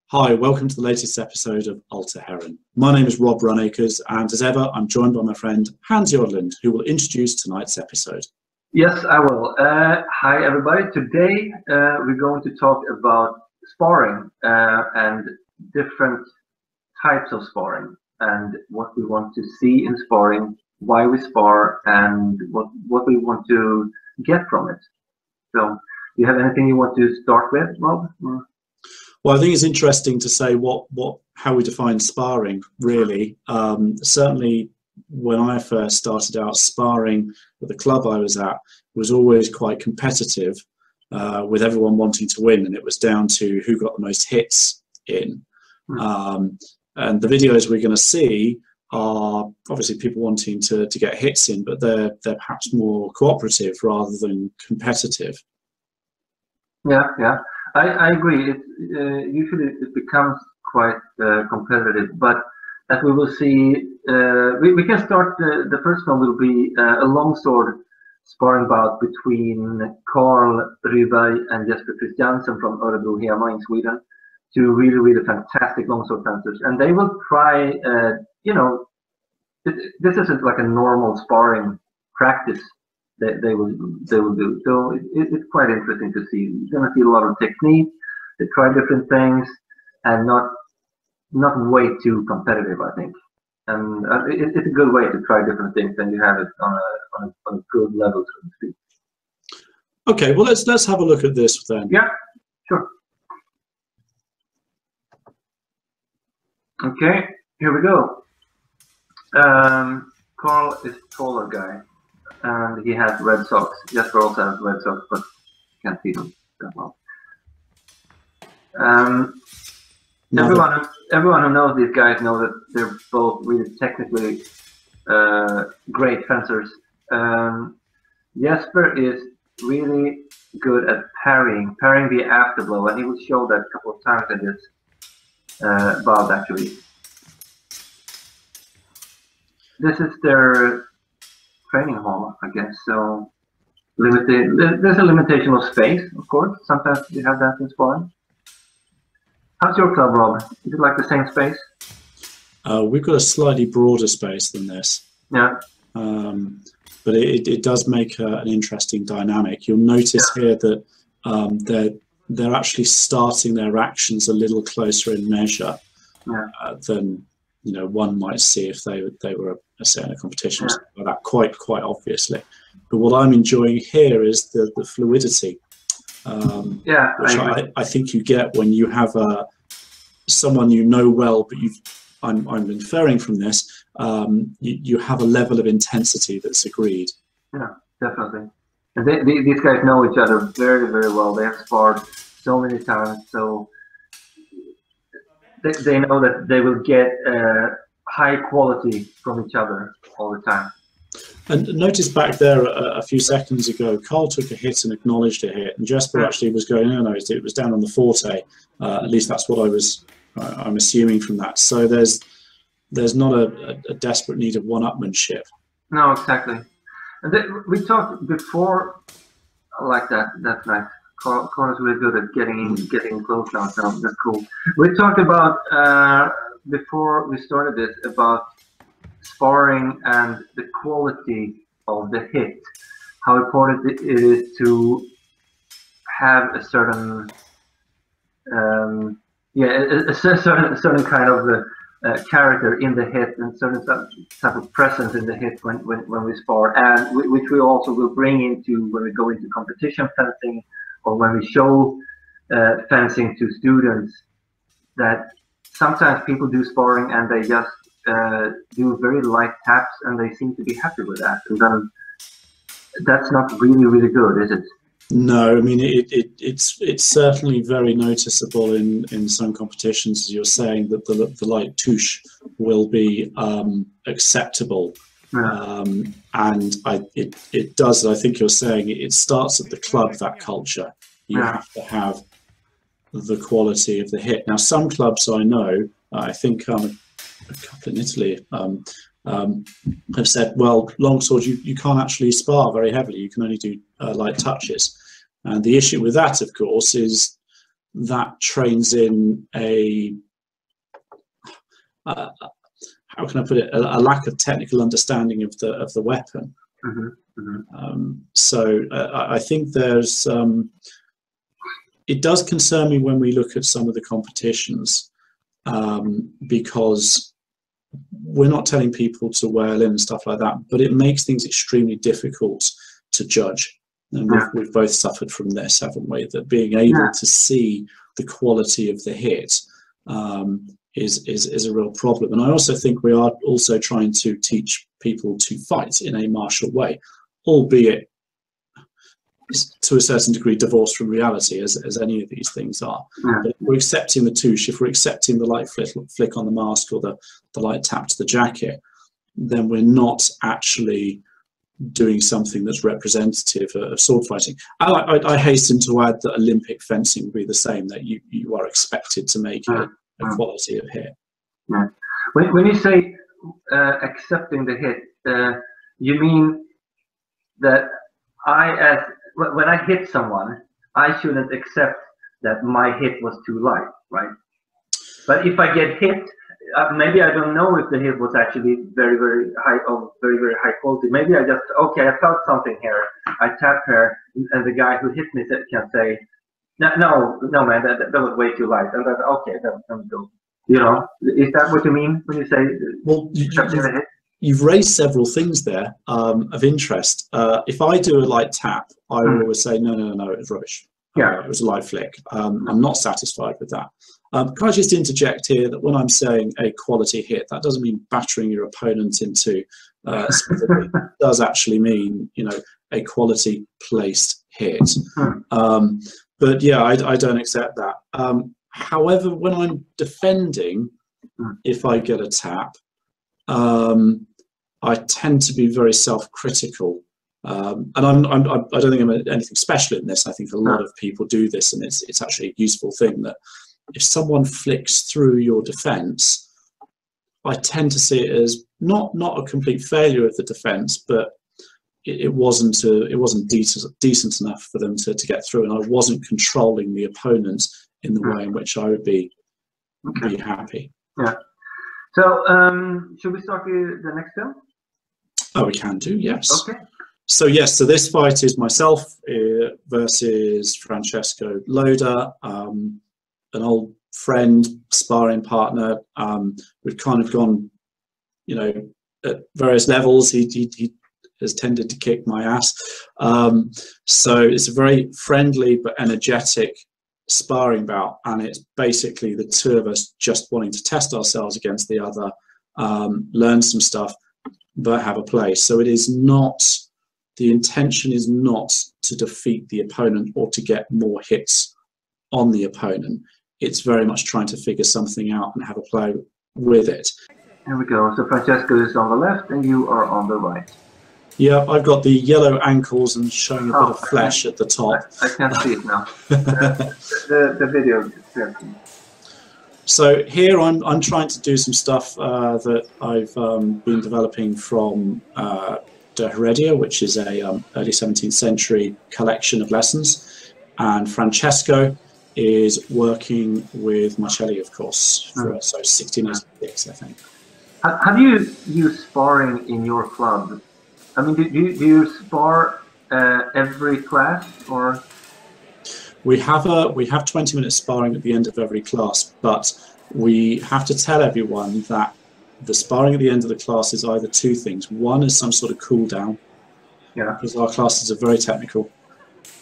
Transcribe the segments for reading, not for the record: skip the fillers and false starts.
Hi, welcome to the latest episode of Alter Heron. My name is Rob Runacres, and as ever, I'm joined by my friend Hans Jodland, who will introduce tonight's episode. Yes, I will. Hi, everybody. Today, we're going to talk about sparring and different types of sparring and what we want to see in sparring, why we spar, and what we want to get from it. So, do you have anything you want to start with, Rob? Well, I think it's interesting to say how we define sparring, really. Certainly, when I first started out, sparring at the club I was at was always quite competitive, with everyone wanting to win, and it was down to who got the most hits in. And the videos we're going to see are obviously people wanting to get hits in, but they're perhaps more cooperative rather than competitive. Yeah. I agree. Usually it becomes quite competitive, but as we will see, we can start. The first one will be a longsword sparring bout between Carl Ryberg and Jesper Christiansen from Örebro Hema in Sweden. Two really fantastic longsword fencers, and they will try. This is like a normal sparring practice they will do. So it's quite interesting to see. You're going to see a lot of technique. They try different things, and not way too competitive, I think. And it's a good way to try different things, and you have it on a good level, so to speak. Okay, well let's have a look at this then. Yeah, sure. Okay, here we go. Carl is a taller guy, and he has red socks. Jesper also has red socks, but can't see them that well. Everyone who knows these guys know that they're both really technically great fencers. Jesper is really good at parrying the afterblow, and he will show that a couple of times in this bout actually. This is their training hall, I guess. So there's a limitation of space, of course. Sometimes you have that in sparring. How's your club, Rob? Is it like the same space? We've got a slightly broader space than this. Yeah. But it does make an interesting dynamic. You'll notice here that they're actually starting their actions a little closer in measure than one might see if they were say in a competition or something like that, quite obviously. But what I'm enjoying here is the fluidity, which I think you get when you have someone you know well, but I'm inferring from this, you have a level of intensity that's agreed. Yeah, definitely. And these guys know each other very well. They have sparred so many times, so they know that they will get high quality from each other all the time. And notice back there a few seconds ago, Carl took a hit and acknowledged a hit, and Jesper actually was going, no, it was down on the forte. At least that's what I'm assuming from that. So there's not a desperate need of one-upmanship. No, exactly. And we talked before like that. That's nice. Carl is really good at getting close now, so that's cool. We talked about before we started this about sparring and the quality of the hit, how important it is to have a certain a certain kind of character in the hit and certain type of presence in the hit when we spar, and which we also will bring into when we go into competition fencing or when we show fencing to students, that sometimes people do sparring and they just do very light taps and they seem to be happy with that, and then that's not really good, is it? No, I mean it's certainly very noticeable in some competitions, as you're saying, that the light touche will be acceptable. And it does. I think you're saying it starts at the club. That culture, you have to have the quality of the hit. Now, some clubs I know, I think a couple in Italy, have said, well, longsword, you can't actually spar very heavily. You can only do light touches. And the issue with that, of course, is that trains in a how can I put it, a lack of technical understanding of the weapon. So I think there's it does concern me when we look at some of the competitions, because we're not telling people to wear in and stuff like that, but it makes things extremely difficult to judge. And we've both suffered from this, haven't we? That being able to see the quality of the hit is a real problem. And I also think we are also trying to teach people to fight in a martial way, albeit to a certain degree divorced from reality, as any of these things are. But if we're accepting the touche, if we're accepting the light flick on the mask or the light tap to the jacket, then we're not actually doing something that's representative of sword fighting. I hasten to add that Olympic fencing would be the same, that you are expected to make a quality of hit. When you say accepting the hit, you mean that when I hit someone, I shouldn't accept that my hit was too light, right? But if I get hit, maybe I don't know if the hit was actually very, very high, of very, very high quality. Maybe I just, okay, I felt something here. I tap here, and the guy who hit me can say, no, man, that was way too light. And that's okay, then go. You know, is that what you mean when you say accepting the hit? You've raised several things there of interest. If I do a light tap, I will always say, no, it was rubbish. It was a light flick. I'm not satisfied with that. Can I just interject here that when I'm saying a quality hit, that doesn't mean battering your opponent into it does actually mean, you know, a quality placed hit. But yeah, I don't accept that. However, when I'm defending, if I get a tap, I tend to be very self-critical, and I don't think I'm anything special in this. I think a lot of people do this, and it's actually a useful thing that if someone flicks through your defense, I tend to see it as not a complete failure of the defense, but it wasn't decent enough for them to get through, and I wasn't controlling the opponent in the way in which I would be happy. So, should we start with the next film? Oh, we can do, yes. Okay. So yes, so this fight is myself versus Francesco Loda, an old friend, sparring partner. We've kind of gone, you know, at various levels. He has tended to kick my ass. So it's a very friendly but energetic sparring bout, and it's basically the two of us just wanting to test ourselves against the other, learn some stuff, but have a play. So it is not, the intention is not to defeat the opponent or to get more hits on the opponent. It's very much trying to figure something out and have a play with it. Here we go. So Francesco is on the left and you are on the right. Yeah, I've got the yellow ankles and showing a bit of flesh at the top. I can't see it now. the video. So here I'm trying to do some stuff that I've been developing from De Heredia, which is a early 17th century collection of lessons, and Francesco is working with Marcelli, of course, for so 1686, I think. Have you used sparring in your club? I mean, do you spar every class, or? We have 20-minute sparring at the end of every class, but we have to tell everyone that the sparring at the end of the class is either two things. One is some sort of cool down, because our classes are very technical,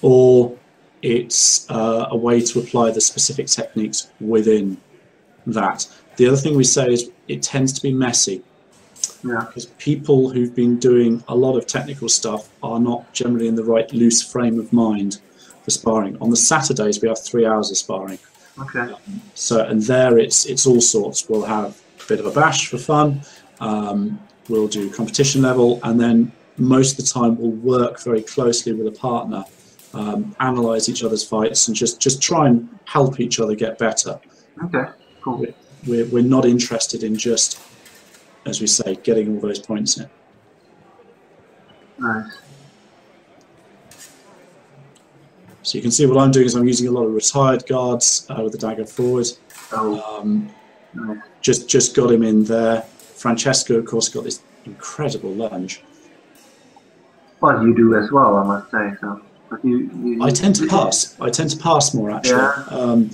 or it's a way to apply the specific techniques within that. The other thing we say is it tends to be messy. Because people who've been doing a lot of technical stuff are not generally in the right loose frame of mind for sparring. On the Saturdays we have 3 hours of sparring. So, and there it's all sorts. We'll have a bit of a bash for fun. We'll do competition level, and then most of the time we'll work very closely with a partner, analyze each other's fights, and just try and help each other get better. Cool. We're not interested in just, as we say, getting all those points in. Nice. So you can see what I'm doing is I'm using a lot of retired guards with the dagger forward. Nice. Just got him in there. Francesco, of course, got this incredible lunge. Well, you do as well, I must say. So, but I tend to pass. I tend to pass more, actually. Yeah.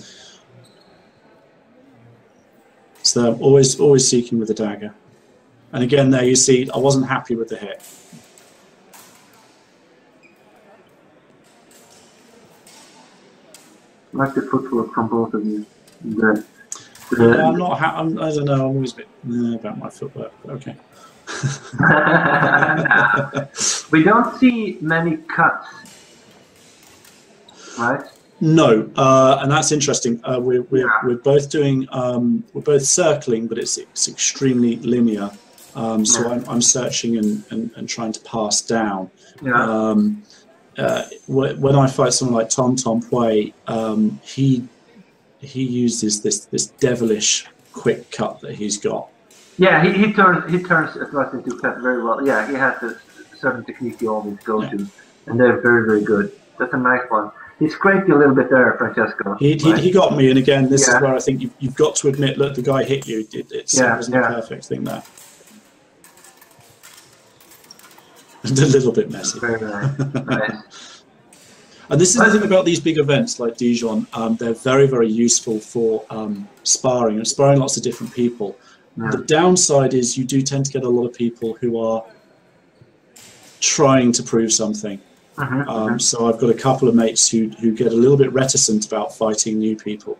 So I'm always seeking with the dagger. And again, there you see, I wasn't happy with the hit. I like the footwork from both of you. Yeah, I'm not. I don't know. I'm always a bit about my footwork. But okay. We don't see many cuts, right? No, and that's interesting. We're both doing. We're both circling, but it's extremely linear. So I'm searching and trying to pass down. Yeah. When I fight someone like Tom Pui, he uses this devilish quick cut that he's got. Yeah, he turns thrust into cut very well. Yeah, he has a certain technique you always go to, and they're very good. That's a nice one. He scraped you a little bit there, Francesco. He got me, and again, this is where I think you've got to admit, look, the guy hit you. It wasn't a perfect thing there. And a little bit messy. Very nice. And this is the thing about these big events like Dijon. They're very useful for sparring and sparring lots of different people. Yeah. The downside is you do tend to get a lot of people who are trying to prove something. So I've got a couple of mates who get a little bit reticent about fighting new people.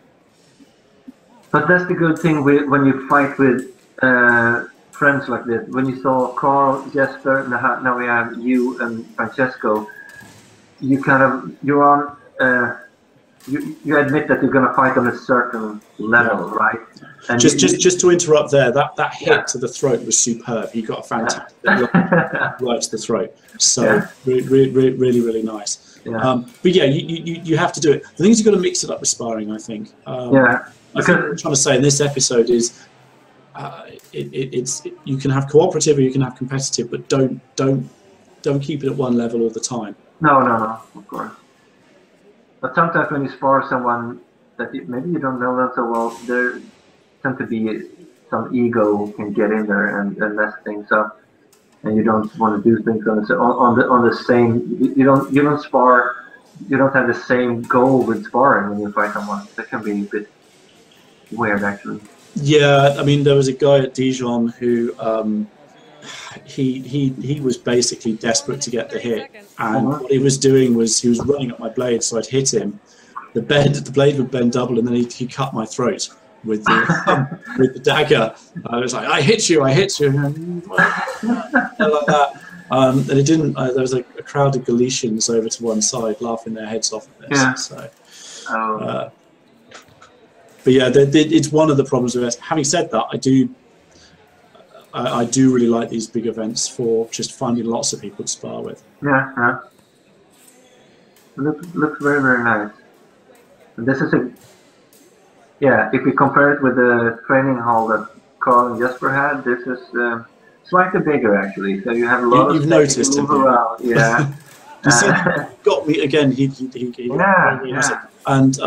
But that's the good thing when you fight with friends like this. When you saw Carl, Jesper, now we have you and Francesco. You're on. You admit that you're going to fight on a certain level, right? And just to interrupt there, that hit to the throat was superb. He got a fantastic right to the throat. So really nice. Yeah. But yeah, you have to do it. The thing is, you've got to mix it up with sparring, I think. I think what I'm trying to say in this episode is you can have cooperative or you can have competitive, but don't keep it at one level all the time. No, of course. But sometimes when you spar someone that maybe you don't know them so well, there tend to be some ego can get in there and mess things up, and you don't want to do things on the same. You don't spar. You don't have the same goal with sparring when you fight someone. That can be a bit weird, actually. Yeah, I mean, there was a guy at Dijon who he was basically desperate to get the hit, and what he was doing was he was running up my blade, so I'd hit him. The blade would bend double, and then he cut my throat with the dagger. I was like, I hit you, and like that. And it didn't. There was a crowd of Galicians over to one side, laughing their heads off at this. Yeah. So, but yeah, it's one of the problems with it. Having said that, I do really like these big events for just finding lots of people to spar with. Yeah. Looks very nice. And this is if we compare it with the training hall that Carl and Jesper had, this is slightly bigger actually. So you have a lot of noticed to move around. Yeah. You see, got me again. He and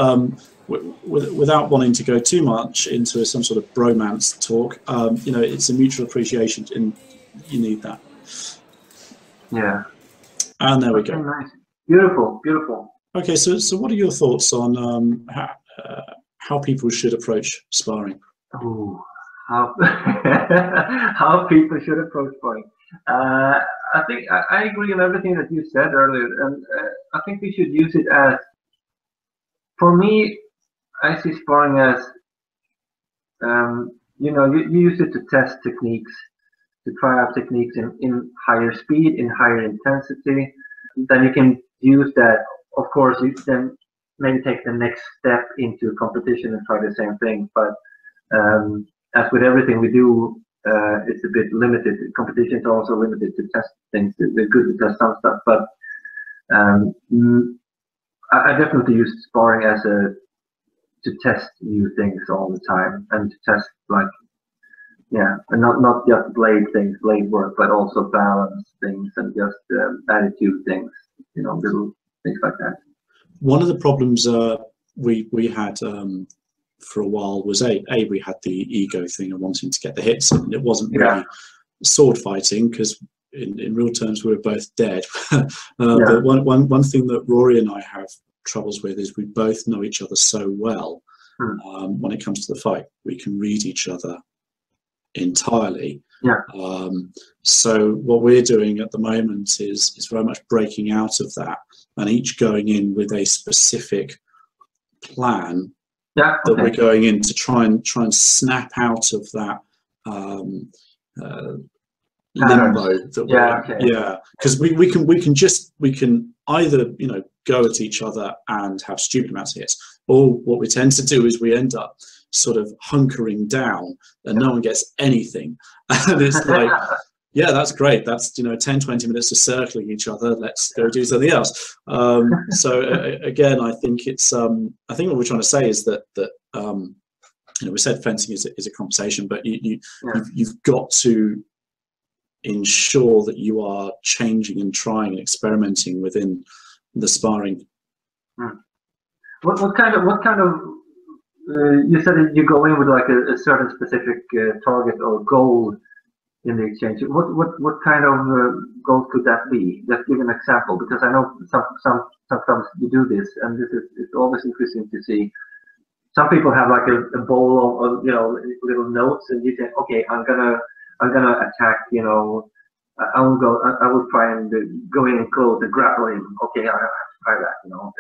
without wanting to go too much into some sort of bromance talk, it's a mutual appreciation, and you need that. Yeah. And there we go. Nice. Beautiful. Okay, so what are your thoughts on how people should approach sparring? Oh, how people should approach sparring. I think I agree on everything that you said earlier, and I think we should use it as. For me, I see sparring as, you use it to test techniques, to try out techniques in higher speed, in higher intensity. Then you can use that. Of course, you then maybe take the next step into competition and try the same thing. But as with everything we do, it's a bit limited. Competition is also limited to test things. They're good to test some stuff, but I definitely use sparring as to test new things all the time, and to test and not just blade work, but also balance things and just attitude things, little things like that. one of the problems we had for a while was we had the ego thing of wanting to get the hits, and it wasn't really sword fighting, because in real terms we were both dead. But one thing that Rory and I have troubles with is we both know each other so well. When it comes to the fight, we can read each other entirely. So what we're doing at the moment is very much breaking out of that, and each going in with a specific plan that we're going in to try and snap out of that limbo that we're because we can either, you know, go at each other and have stupid amounts of hits, or what we tend to do is we end up sort of hunkering down and no one gets anything. And it's like, yeah, that's great, that's, you know, 10-20 minutes of circling each other, let's go do something else. So again, I think it's I think what we're trying to say is that you know, we said fencing is a conversation, but you've got to ensure that you are changing and trying and experimenting within the sparring. What kind of you said that you go in with like a certain specific target or goal in the exchange. What kind of goal could that be? Just give an example, because I know sometimes you do this, and it's always interesting to see. Some people have like a bowl of, you know, little notes, and you say, okay, I'm gonna attack, you know, I will try and go in and close the grapple him. Okay, I have to try that, you know.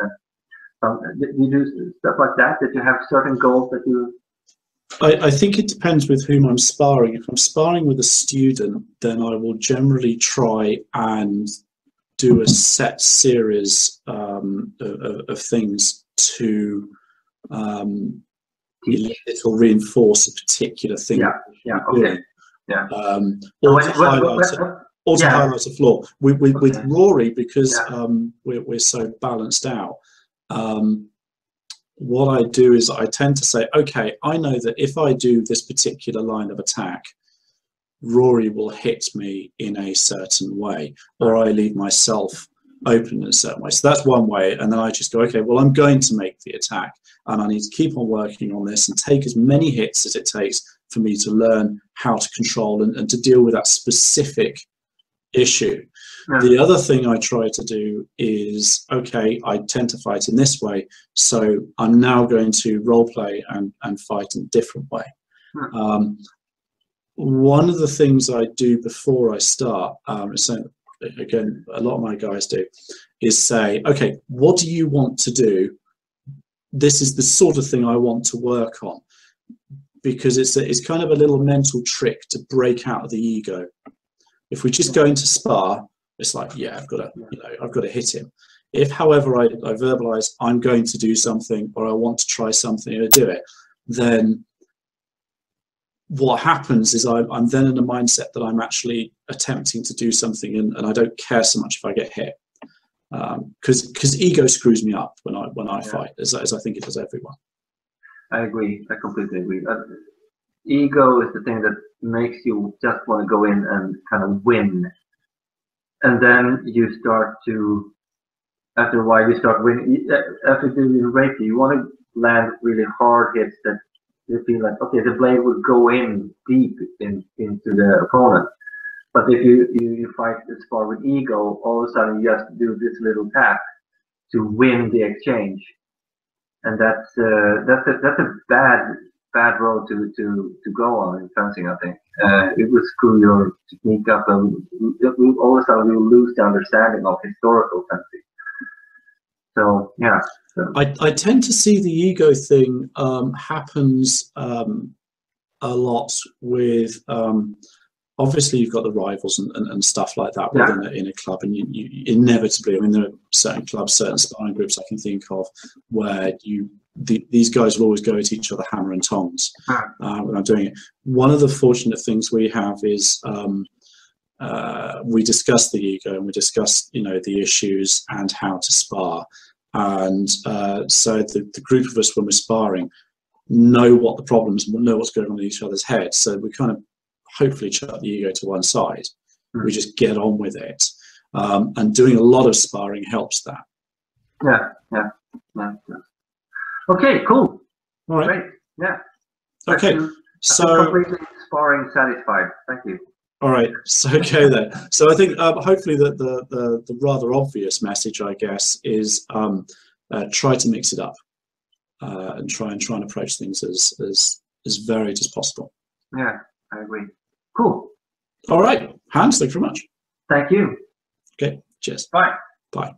You do stuff like that you have certain goals that you... I think it depends with whom I'm sparring. If I'm sparring with a student, then I will generally try and do a set series of things to elicit or reinforce a particular thing. Or to highlight a flaw. With Rory, because we're so balanced out, what I do is I tend to say, okay, I know that if I do this particular line of attack, Rory will hit me in a certain way, or I leave myself open in a certain way. So that's one way, and then I just go, okay, well, I'm going to make the attack, and I need to keep on working on this and take as many hits as it takes for me to learn how to control and to deal with that specific issue. The other thing I try to do is, okay, I tend to fight in this way, so I'm now going to role play and fight in a different way. One of the things I do before I start, so again, a lot of my guys do, is say, okay, what do you want to do? This is the sort of thing I want to work on, because it's kind of a little mental trick to break out of the ego. If we're just going to spar, it's like, yeah, I've got to hit him. If, however, I verbalize I'm going to do something, or I want to try something and do it, then what happens is I'm then in a mindset that I'm actually attempting to do something, and I don't care so much if I get hit, because ego screws me up when I fight, as I think it does everyone. I agree. I completely agree. Ego is the thing that makes you just want to go in and kind of win, and then you start to, after a while, you start winning. After doing rapier, you want to land really hard hits that you feel like, okay, the blade will go in deep into the opponent. But if you fight the spar with ego, all of a sudden you just do this little tap to win the exchange, and that's a bad road to go on in fencing. I think it will screw your technique up, and all of a sudden you lose the understanding of historical fencing. So yeah. I tend to see the ego thing happens a lot with, obviously you've got the rivals and stuff like that within a club, and you inevitably, I mean, there are certain clubs, certain sparring groups I can think of where these guys will always go at each other hammer and tongs when I'm doing it. One of the fortunate things we have is we discuss the ego, and we discuss, you know, the issues and how to spar. And so the group of us, when we're sparring, know what the problems, know what's going on in each other's heads. So we kind of hopefully chuck the ego to one side. We just get on with it. And doing a lot of sparring helps that. Yeah. Yeah. Okay, cool. All right. Great. Yeah. Okay. So completely sparring satisfied. Thank you. all right. So okay then. So I think hopefully the rather obvious message, I guess, is try to mix it up and try and approach things as varied as possible. Yeah, I agree. Cool. All right, Hans, thank you very much. Thank you. Okay, cheers. Bye. Bye.